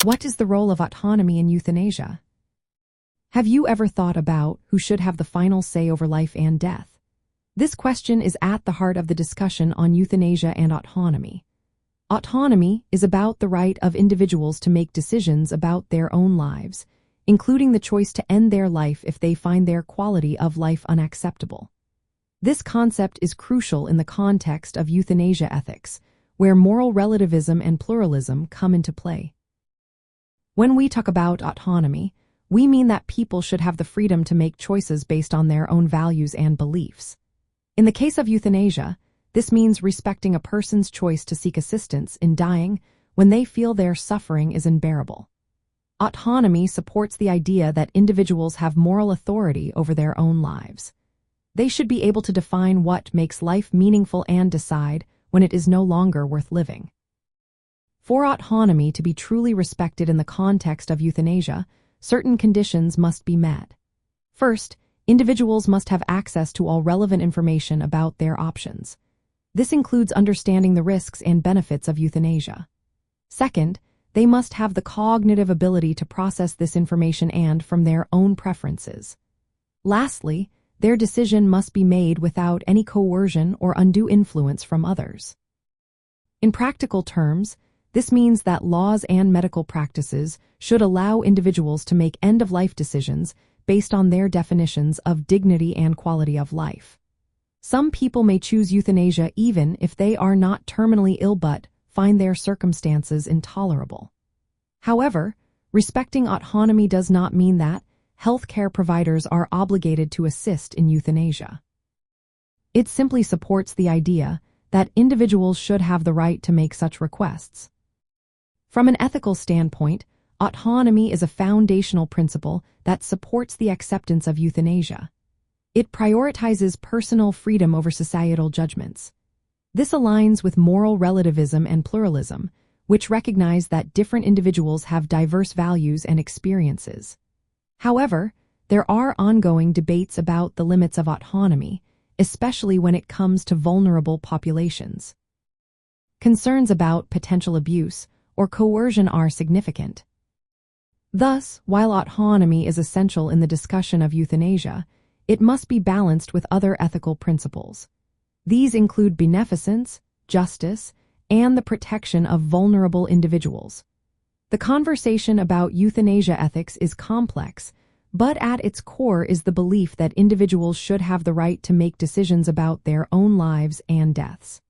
What is the role of autonomy in euthanasia? Have you ever thought about who should have the final say over life and death? This question is at the heart of the discussion on euthanasia and autonomy. Autonomy is about the right of individuals to make decisions about their own lives, including the choice to end their life if they find their quality of life unacceptable. This concept is crucial in the context of euthanasia ethics, where moral relativism and pluralism come into play. When we talk about autonomy, we mean that people should have the freedom to make choices based on their own values and beliefs. In the case of euthanasia, this means respecting a person's choice to seek assistance in dying when they feel their suffering is unbearable. Autonomy supports the idea that individuals have moral authority over their own lives. They should be able to define what makes life meaningful and decide when it is no longer worth living. For autonomy to be truly respected in the context of euthanasia, certain conditions must be met. First, individuals must have access to all relevant information about their options. This includes understanding the risks and benefits of euthanasia. Second, they must have the cognitive ability to process this information and from their own preferences. Lastly, their decision must be made without any coercion or undue influence from others. In practical terms, this means that laws and medical practices should allow individuals to make end-of-life decisions based on their definitions of dignity and quality of life. Some people may choose euthanasia even if they are not terminally ill but find their circumstances intolerable. However, respecting autonomy does not mean that healthcare providers are obligated to assist in euthanasia. It simply supports the idea that individuals should have the right to make such requests. From an ethical standpoint, autonomy is a foundational principle that supports the acceptance of euthanasia. It prioritizes personal freedom over societal judgments. This aligns with moral relativism and pluralism, which recognize that different individuals have diverse values and experiences. However, there are ongoing debates about the limits of autonomy, especially when it comes to vulnerable populations. Concerns about potential abuse or coercion are significant. Thus, while autonomy is essential in the discussion of euthanasia, it must be balanced with other ethical principles. These include beneficence, justice, and the protection of vulnerable individuals. The conversation about euthanasia ethics is complex, but at its core is the belief that individuals should have the right to make decisions about their own lives and deaths.